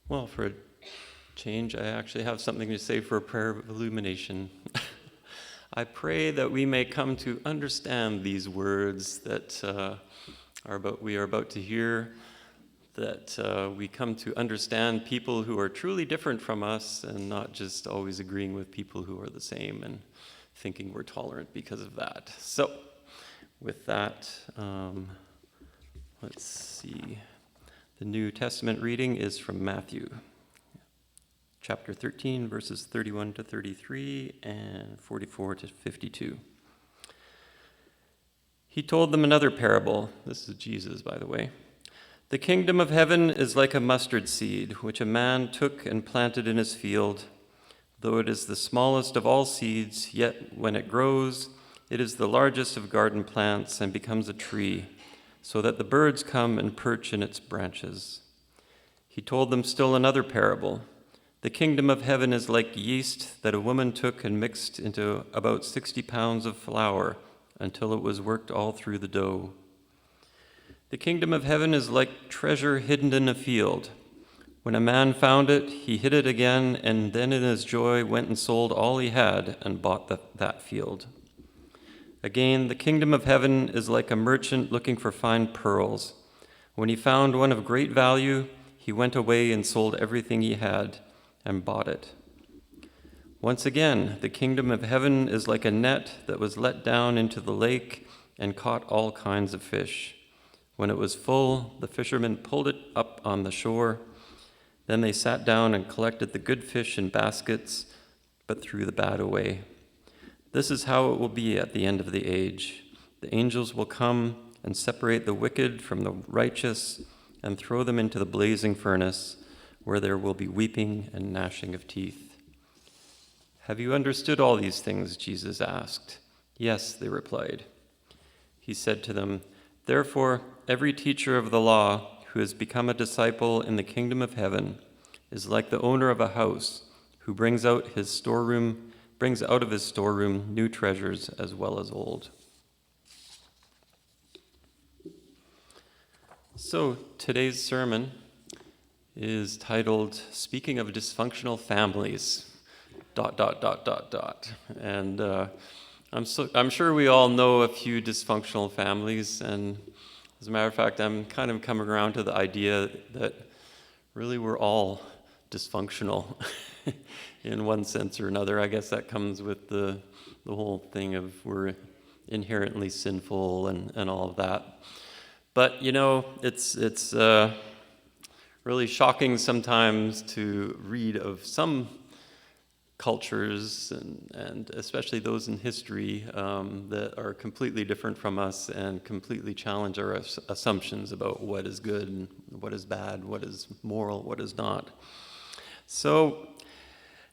Well, for a change, I actually have something to say for a prayer of illumination. I pray that we may come to understand these words that we are about to hear, that we come to understand people who are truly different from us and not just always agreeing with people who are the same and thinking we're tolerant because of that. So, with that, let's see. The New Testament reading is from Matthew, chapter 13, verses 31 to 33 and 44 to 52. He told them another parable. This is Jesus, by the way. The kingdom of heaven is like a mustard seed, which a man took and planted in his field. Though it is the smallest of all seeds, yet when it grows, it is the largest of garden plants and becomes a tree, so that the birds come and perch in its branches. He told them still another parable. The kingdom of heaven is like yeast that a woman took and mixed into about 60 pounds of flour until it was worked all through the dough. The kingdom of heaven is like treasure hidden in a field. When a man found it, he hid it again, and then in his joy went and sold all he had and bought that field. Again, the kingdom of heaven is like a merchant looking for fine pearls. When he found one of great value, he went away and sold everything he had and bought it. Once again, the kingdom of heaven is like a net that was let down into the lake and caught all kinds of fish. When it was full, the fishermen pulled it up on the shore. Then they sat down and collected the good fish in baskets, but threw the bad away. This is how it will be at the end of the age. The angels will come and separate the wicked from the righteous and throw them into the blazing furnace, where there will be weeping and gnashing of teeth. Have you understood all these things? Jesus asked. Yes, they replied. He said to them, Therefore, every teacher of the law who has become a disciple in the kingdom of heaven is like the owner of a house who brings out of his storeroom new treasures as well as old. So today's sermon is titled Speaking of Dysfunctional Families, ... And I'm sure we all know a few dysfunctional families, and as a matter of fact, I'm kind of coming around to the idea that really we're all dysfunctional in one sense or another. I guess that comes with the whole thing of we're inherently sinful and all of that. But, it's really shocking sometimes to read of some cultures, and especially those in history, that are completely different from us and completely challenge our assumptions about what is good and what is bad, what is moral, what is not. So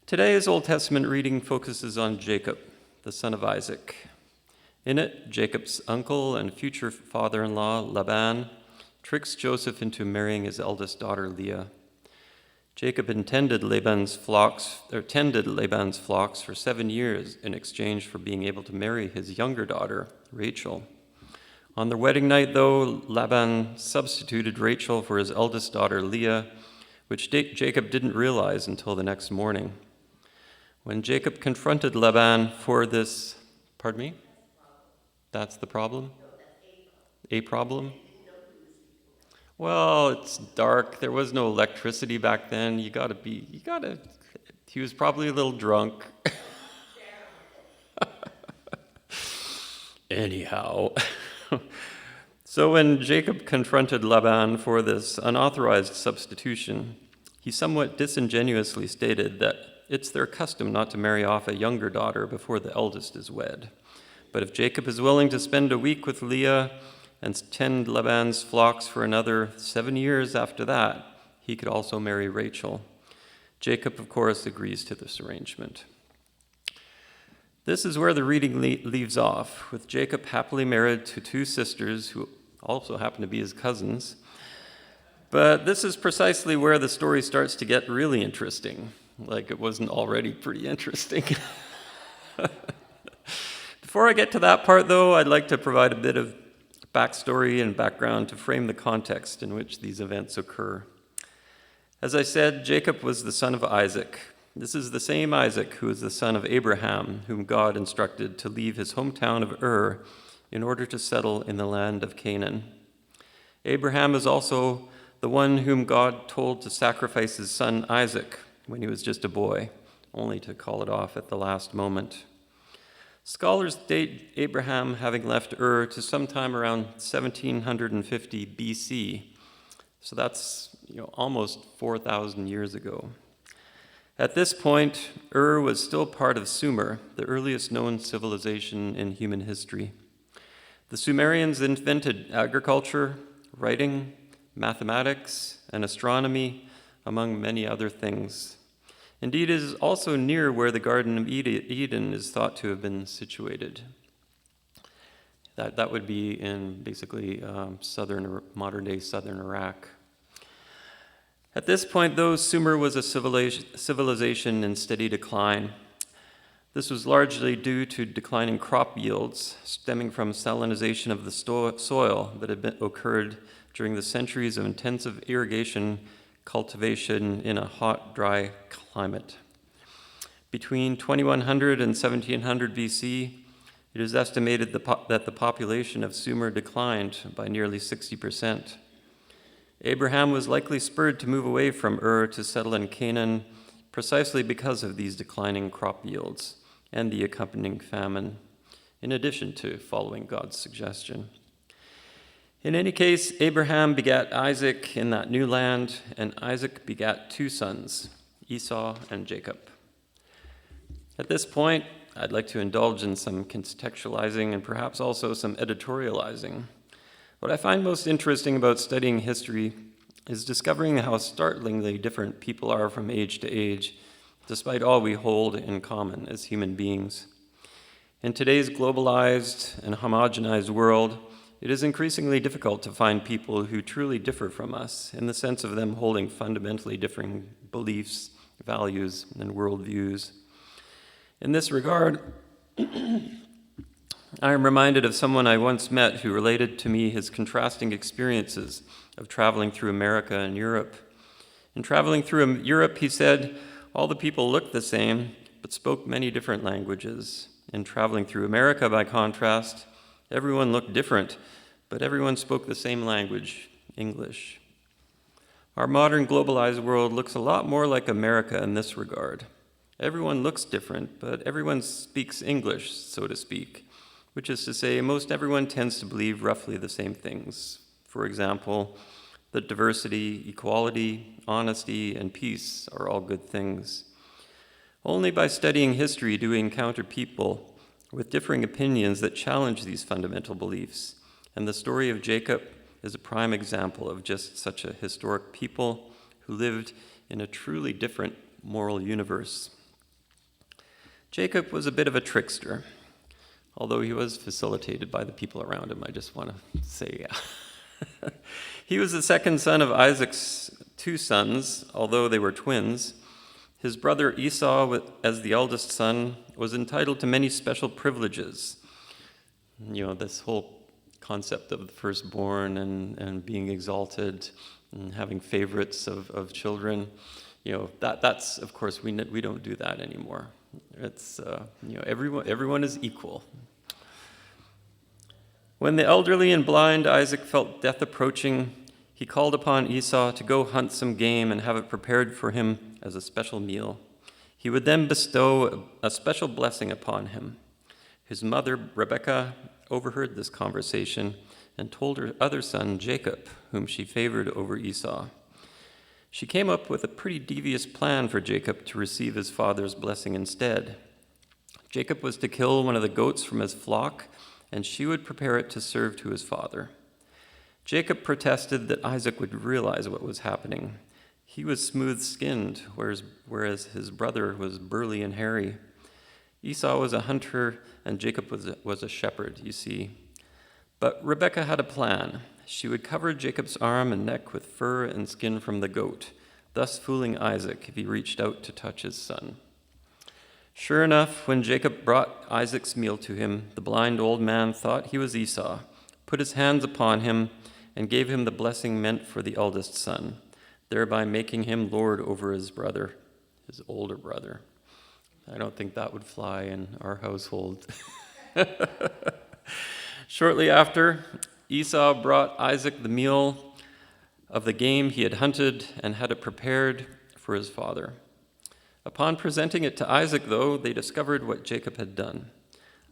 today's Old Testament reading focuses on Jacob, the son of Isaac. In it, Jacob's uncle and future father-in-law, Laban, tricks Joseph into marrying his eldest daughter, Leah. Jacob tended Laban's flocks for 7 years in exchange for being able to marry his younger daughter, Rachel. On their wedding night, though, Laban substituted Rachel for his eldest daughter, Leah, which Jacob didn't realize until the next morning. When Jacob confronted Laban for this, pardon me? That's the problem? No, that's a problem. Well, it's dark. There was no electricity back then. He was probably a little drunk. Anyhow. So when Jacob confronted Laban for this unauthorized substitution, he somewhat disingenuously stated that it's their custom not to marry off a younger daughter before the eldest is wed. But if Jacob is willing to spend a week with Leah and tend Laban's flocks for another 7 years after that, he could also marry Rachel. Jacob, of course, agrees to this arrangement. This is where the reading leaves off, with Jacob happily married to 2 sisters who also happen to be his cousins. But this is precisely where the story starts to get really interesting, like it wasn't already pretty interesting. Before I get to that part, though, I'd like to provide a bit of backstory and background to frame the context in which these events occur. As I said, Jacob was the son of Isaac. This is the same Isaac who is the son of Abraham, whom God instructed to leave his hometown of Ur in order to settle in the land of Canaan. Abraham is also the one whom God told to sacrifice his son Isaac when he was just a boy, only to call it off at the last moment. Scholars date Abraham having left Ur to sometime around 1750 BC, so that's almost 4,000 years ago. At this point, Ur was still part of Sumer, the earliest known civilization in human history. The Sumerians invented agriculture, writing, mathematics, and astronomy, among many other things. Indeed, it is also near where the Garden of Eden is thought to have been situated. That would be in basically modern-day southern Iraq. At this point, though, Sumer was a civilization in steady decline. This was largely due to declining crop yields stemming from salinization of the soil that had occurred during the centuries of intensive irrigation cultivation in a hot, dry climate. Between 2100 and 1700 BC, it is estimated that the population of Sumer declined by nearly 60%. Abraham was likely spurred to move away from Ur to settle in Canaan precisely because of these declining crop yields and the accompanying famine, in addition to following God's suggestion. In any case, Abraham begat Isaac in that new land, and Isaac begat two sons, Esau and Jacob. At this point, I'd like to indulge in some contextualizing and perhaps also some editorializing. What I find most interesting about studying history is discovering how startlingly different people are from age to age, despite all we hold in common as human beings. In today's globalized and homogenized world, it is increasingly difficult to find people who truly differ from us in the sense of them holding fundamentally differing beliefs, values, and worldviews. In this regard, I am reminded of someone I once met who related to me his contrasting experiences of traveling through America and Europe. In traveling through Europe, he said, all the people looked the same, but spoke many different languages. In traveling through America, by contrast, everyone looked different, but everyone spoke the same language, English. Our modern globalized world looks a lot more like America in this regard. Everyone looks different, but everyone speaks English, so to speak, which is to say most everyone tends to believe roughly the same things. For example, that diversity, equality, honesty, and peace are all good things. Only by studying history do we encounter people with differing opinions that challenge these fundamental beliefs. And the story of Jacob is a prime example of just such a historic people who lived in a truly different moral universe. Jacob was a bit of a trickster, although he was facilitated by the people around him, I just want to say, yeah. He was the second son of Isaac's two sons, although they were twins. His brother Esau, as the eldest son, was entitled to many special privileges. This whole concept of the firstborn and being exalted and having favorites of children, that's, of course, we don't do that anymore. It's, everyone is equal. When the elderly and blind Isaac felt death approaching, he called upon Esau to go hunt some game and have it prepared for him as a special meal. He would then bestow a special blessing upon him. His mother, Rebekah, overheard this conversation and told her other son, Jacob, whom she favored over Esau. She came up with a pretty devious plan for Jacob to receive his father's blessing instead. Jacob was to kill one of the goats from his flock, and she would prepare it to serve to his father. Jacob protested that Isaac would realize what was happening. He was smooth-skinned, whereas his brother was burly and hairy. Esau was a hunter, and Jacob was a shepherd, you see. But Rebekah had a plan. She would cover Jacob's arm and neck with fur and skin from the goat, thus fooling Isaac if he reached out to touch his son. Sure enough, when Jacob brought Isaac's meal to him, the blind old man thought he was Esau, put his hands upon him, and gave him the blessing meant for the eldest son. thereby making him lord over his brother, his older brother. I don't think that would fly in our household. Shortly after, Esau brought Isaac the meal of the game he had hunted and had it prepared for his father. Upon presenting it to Isaac, though, they discovered what Jacob had done.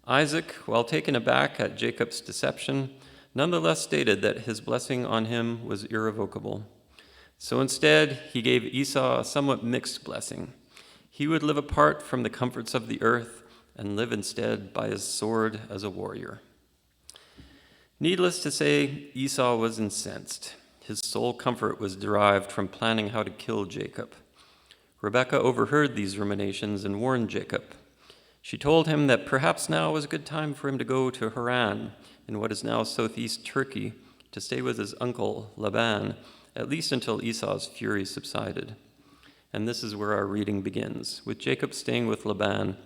Isaac, while taken aback at Jacob's deception, nonetheless stated that his blessing on him was irrevocable. So instead, he gave Esau a somewhat mixed blessing. He would live apart from the comforts of the earth and live instead by his sword as a warrior. Needless to say, Esau was incensed. His sole comfort was derived from planning how to kill Jacob. Rebekah overheard these ruminations and warned Jacob. She told him that perhaps now was a good time for him to go to Haran, in what is now southeast Turkey, to stay with his uncle Laban, at least until Esau's fury subsided. And this is where our reading begins, with Jacob staying with Laban,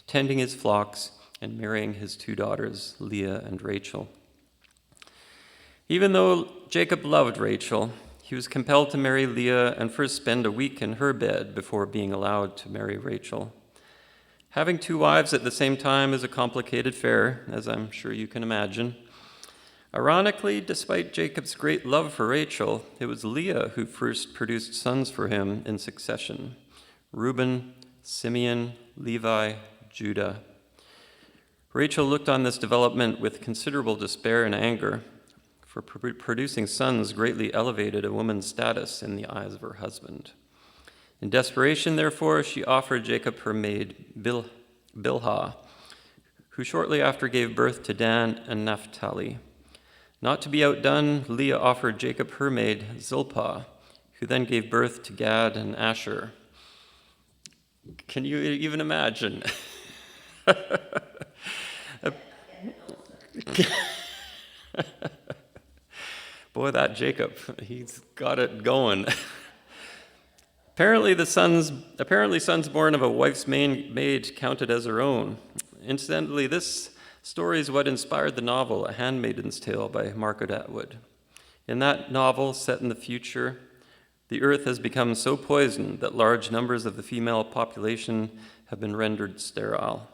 tending his flocks, and marrying his two daughters, Leah and Rachel. Even though Jacob loved Rachel, he was compelled to marry Leah and first spend a week in her bed before being allowed to marry Rachel. Having two wives at the same time is a complicated affair, as I'm sure you can imagine. Ironically, despite Jacob's great love for Rachel, it was Leah who first produced sons for him in succession: Reuben, Simeon, Levi, Judah. Rachel looked on this development with considerable despair and anger, for producing sons greatly elevated a woman's status in the eyes of her husband. In desperation, therefore, she offered Jacob her maid Bilhah, who shortly after gave birth to Dan and Naphtali. Not to be outdone, Leah offered Jacob her maid Zilpah, who then gave birth to Gad and Asher. Can you even imagine? Boy, that Jacob, he's got it going. Apparently, sons born of a wife's maid counted as her own. Incidentally, this story is what inspired the novel A Handmaid's Tale by Margaret Atwood. In that novel, set in the future, the earth has become so poisoned that large numbers of the female population have been rendered sterile.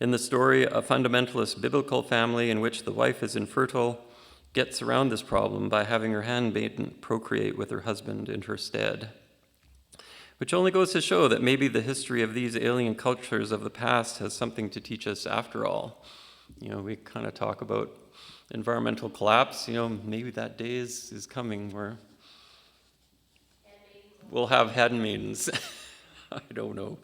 In the story, a fundamentalist biblical family in which the wife is infertile gets around this problem by having her handmaiden procreate with her husband in her stead. Which only goes to show that maybe the history of these alien cultures of the past has something to teach us after all. You know, we kind of talk about environmental collapse. You know, maybe that day is coming where we'll have handmaidens. I don't know.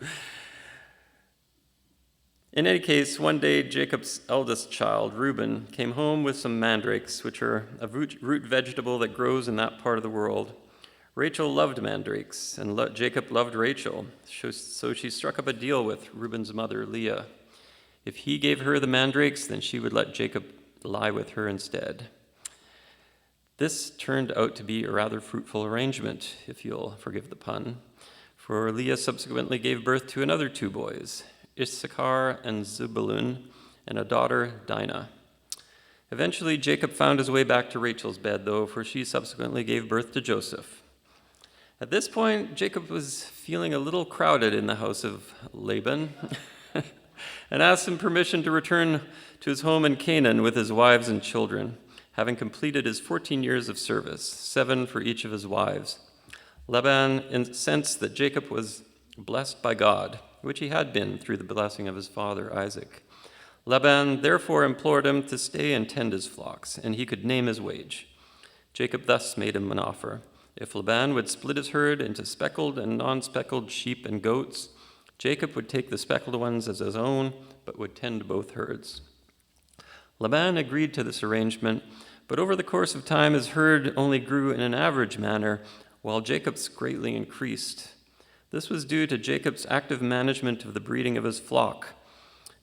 In any case, one day Jacob's eldest child, Reuben, came home with some mandrakes, which are a root vegetable that grows in that part of the world. Rachel loved mandrakes, and Jacob loved Rachel, so she struck up a deal with Reuben's mother, Leah. If he gave her the mandrakes, then she would let Jacob lie with her instead. This turned out to be a rather fruitful arrangement, if you'll forgive the pun, for Leah subsequently gave birth to another two boys, Issachar and Zebulun, and a daughter, Dinah. Eventually, Jacob found his way back to Rachel's bed, though, for she subsequently gave birth to Joseph. At this point, Jacob was feeling a little crowded in the house of Laban and asked him permission to return to his home in Canaan with his wives and children, having completed his 14 years of service, 7 for each of his wives. Laban sensed that Jacob was blessed by God, which he had been through the blessing of his father Isaac. Laban therefore implored him to stay and tend his flocks, and he could name his wage. Jacob thus made him an offer. If Laban would split his herd into speckled and non-speckled sheep and goats, Jacob would take the speckled ones as his own, but would tend both herds. Laban agreed to this arrangement, but over the course of time his herd only grew in an average manner, while Jacob's greatly increased. This was due to Jacob's active management of the breeding of his flock.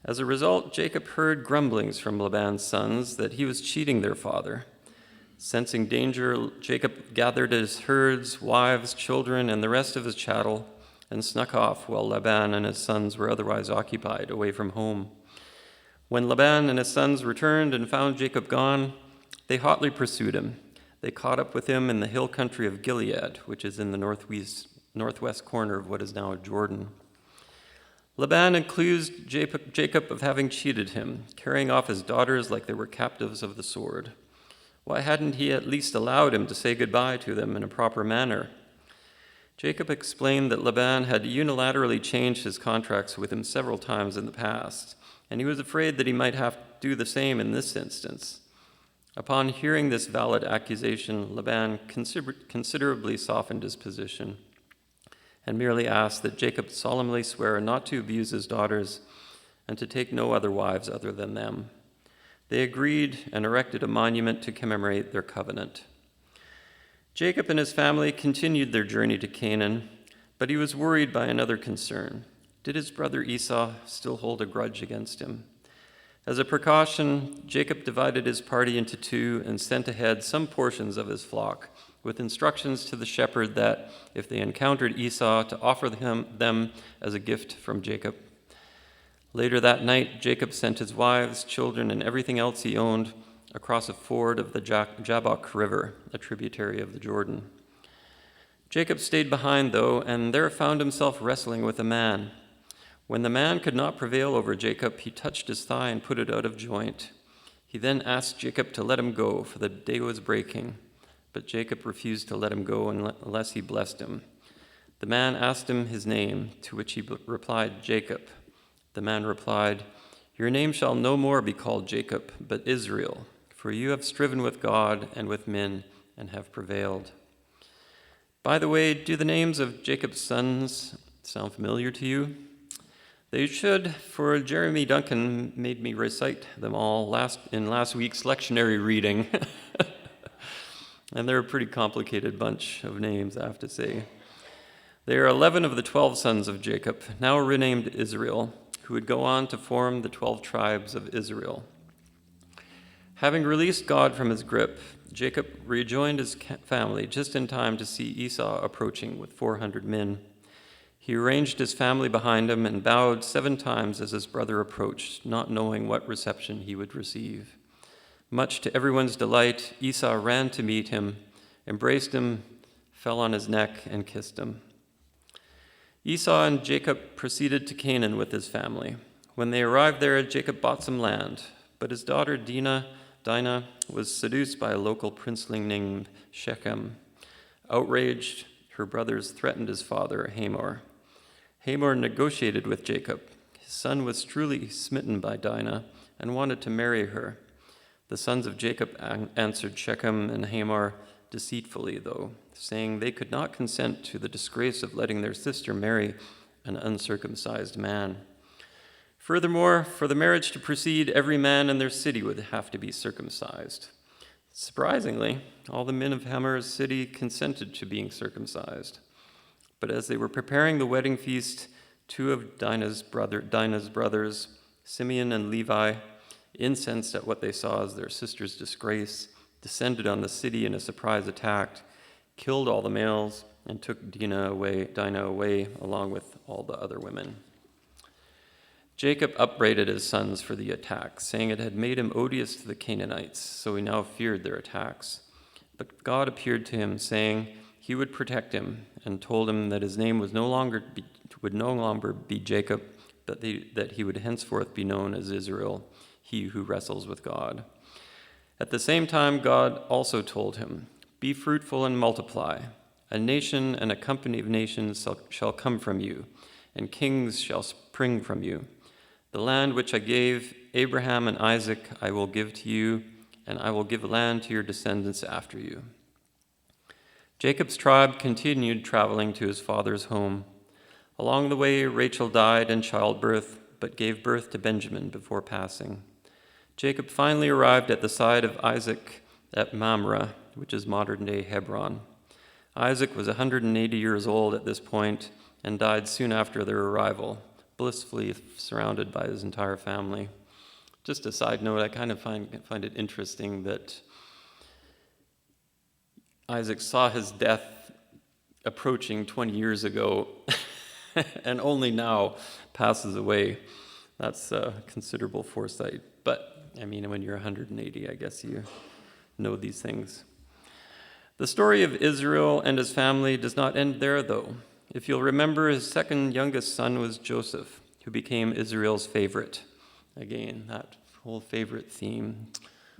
As a result, Jacob heard grumblings from Laban's sons that he was cheating their father. Sensing danger, Jacob gathered his herds, wives, children, and the rest of his chattel and snuck off while Laban and his sons were otherwise occupied, away from home. When Laban and his sons returned and found Jacob gone, they hotly pursued him. They caught up with him in the hill country of Gilead, which is in the northwest corner of what is now Jordan. Laban accused Jacob of having cheated him, carrying off his daughters like they were captives of the sword. Why hadn't he at least allowed him to say goodbye to them in a proper manner? Jacob explained that Laban had unilaterally changed his contracts with him several times in the past, and he was afraid that he might have to do the same in this instance. Upon hearing this valid accusation, Laban considerably softened his position and merely asked that Jacob solemnly swear not to abuse his daughters and to take no other wives other than them. They agreed and erected a monument to commemorate their covenant. Jacob and his family continued their journey to Canaan, but he was worried by another concern. Did his brother Esau still hold a grudge against him? As a precaution, Jacob divided his party into two and sent ahead some portions of his flock, with instructions to the shepherd that, if they encountered Esau, to offer them as a gift from Jacob. Later that night, Jacob sent his wives, children, and everything else he owned across a ford of the Jabbok River, a tributary of the Jordan. Jacob stayed behind, though, and there found himself wrestling with a man. When the man could not prevail over Jacob, he touched his thigh and put it out of joint. He then asked Jacob to let him go, for the day was breaking. But Jacob refused to let him go unless he blessed him. The man asked him his name, to which he replied, Jacob. The man replied, Your name shall no more be called Jacob, but Israel, for you have striven with God and with men and have prevailed. By the way, do the names of Jacob's sons sound familiar to you? They should, for Jeremy Duncan made me recite them all in last week's lectionary reading. And they're a pretty complicated bunch of names, I have to say. They are 11 of the 12 sons of Jacob, now renamed Israel, who would go on to form the 12 tribes of Israel. Having released God from his grip, Jacob rejoined his family just in time to see Esau approaching with 400 men. He arranged his family behind him and bowed 7 times as his brother approached, not knowing what reception he would receive. Much to everyone's delight, Esau ran to meet him, embraced him, fell on his neck, and kissed him. Esau and Jacob proceeded to Canaan with his family. When they arrived there, Jacob bought some land, but his daughter Dinah was seduced by a local princeling named Shechem. Outraged, her brothers threatened his father, Hamor. Hamor negotiated with Jacob. His son was truly smitten by Dinah and wanted to marry her. The sons of Jacob answered Shechem and Hamor deceitfully, though, saying they could not consent to the disgrace of letting their sister marry an uncircumcised man. Furthermore, for the marriage to proceed, every man in their city would have to be circumcised. Surprisingly, all the men of Hamor's city consented to being circumcised. But as they were preparing the wedding feast, 2 of Dinah's brothers, Simeon and Levi, incensed at what they saw as their sister's disgrace, descended on the city in a surprise attack, killed all the males, and took Dinah away along with all the other women. Jacob upbraided his sons for the attack, saying it had made him odious to the Canaanites, so he now feared their attacks. But God appeared to him, saying he would protect him, and told him that his name would no longer be Jacob, but that he would henceforth be known as Israel, he who wrestles with God. At the same time, God also told him, Be fruitful and multiply. A nation and a company of nations shall come from you, and kings shall spring from you. The land which I gave Abraham and Isaac I will give to you, and I will give land to your descendants after you. Jacob's tribe continued traveling to his father's home. Along the way, Rachel died in childbirth, but gave birth to Benjamin before passing. Jacob finally arrived at the side of Isaac at Mamre, which is modern-day Hebron. Isaac was 180 years old at this point and died soon after their arrival, blissfully surrounded by his entire family. Just a side note, I kind of find it interesting that Isaac saw his death approaching 20 years ago and only now passes away. That's considerable foresight. But, I mean, when you're 180, I guess you know these things. The story of Israel and his family does not end there, though. If you'll remember, his second youngest son was Joseph, who became Israel's favorite. Again, that whole favorite theme,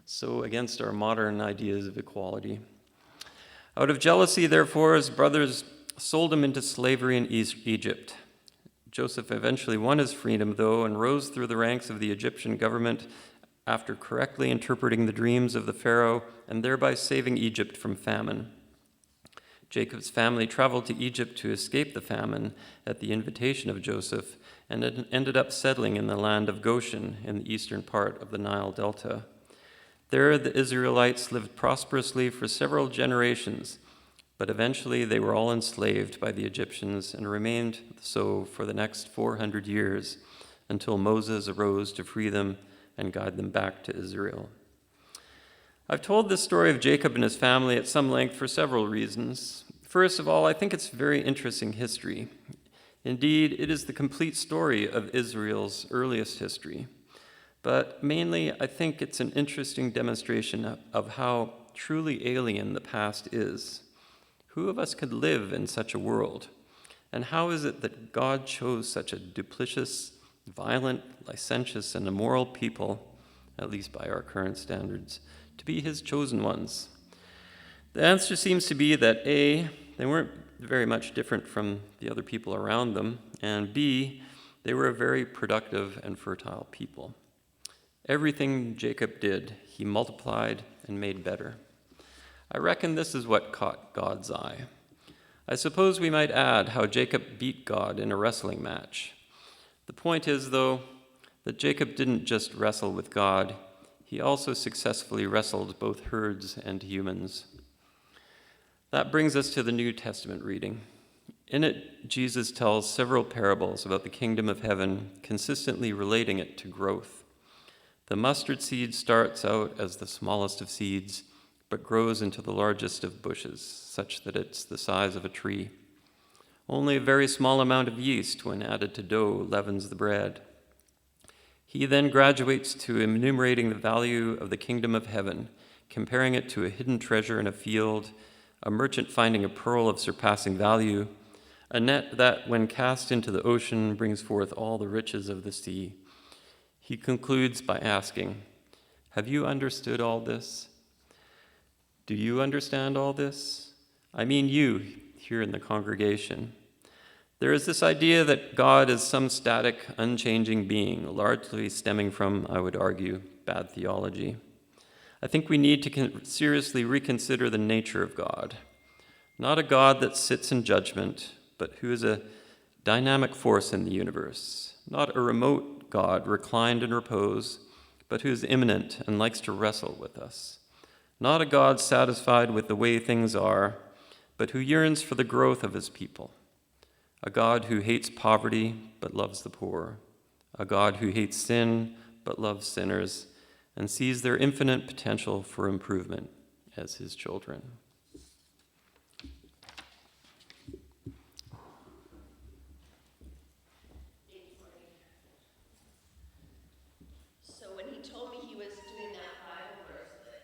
so against our modern ideas of equality. Out of jealousy, therefore, his brothers sold him into slavery in Egypt. Joseph eventually won his freedom, though, and rose through the ranks of the Egyptian government after correctly interpreting the dreams of the Pharaoh and thereby saving Egypt from famine. Jacob's family traveled to Egypt to escape the famine at the invitation of Joseph and ended up settling in the land of Goshen in the eastern part of the Nile Delta. There, the Israelites lived prosperously for several generations, but eventually they were all enslaved by the Egyptians and remained so for the next 400 years until Moses arose to free them and guide them back to Israel. I've told this story of Jacob and his family at some length for several reasons. First of all, I think it's very interesting history. Indeed, it is the complete story of Israel's earliest history. But mainly, I think it's an interesting demonstration of how truly alien the past is. Who of us could live in such a world? And how is it that God chose such a duplicitous, violent, licentious, and immoral people, at least by our current standards, to be his chosen ones? The answer seems to be that A, they weren't very much different from the other people around them, and B, they were a very productive and fertile people. Everything Jacob did, he multiplied and made better. I reckon this is what caught God's eye. I suppose we might add how Jacob beat God in a wrestling match. The point is, though, that Jacob didn't just wrestle with God, he also successfully wrestled both herds and humans. That brings us to the New Testament reading. In it, Jesus tells several parables about the kingdom of heaven, consistently relating it to growth. The mustard seed starts out as the smallest of seeds, but grows into the largest of bushes, such that it's the size of a tree. Only a very small amount of yeast, when added to dough, leavens the bread. He then graduates to enumerating the value of the kingdom of heaven, comparing it to a hidden treasure in a field, a merchant finding a pearl of surpassing value, a net that, when cast into the ocean, brings forth all the riches of the sea. He concludes by asking, "Have you understood all this? Do you understand all this? I mean you, here in the congregation." There is this idea that God is some static, unchanging being, largely stemming from, I would argue, bad theology. I think we need to seriously reconsider the nature of God. Not a God that sits in judgment, but who is a dynamic force in the universe. Not a remote God reclined in repose, but who is immanent and likes to wrestle with us. Not a God satisfied with the way things are, but who yearns for the growth of his people. A God who hates poverty but loves the poor. A God who hates sin but loves sinners and sees their infinite potential for improvement as his children.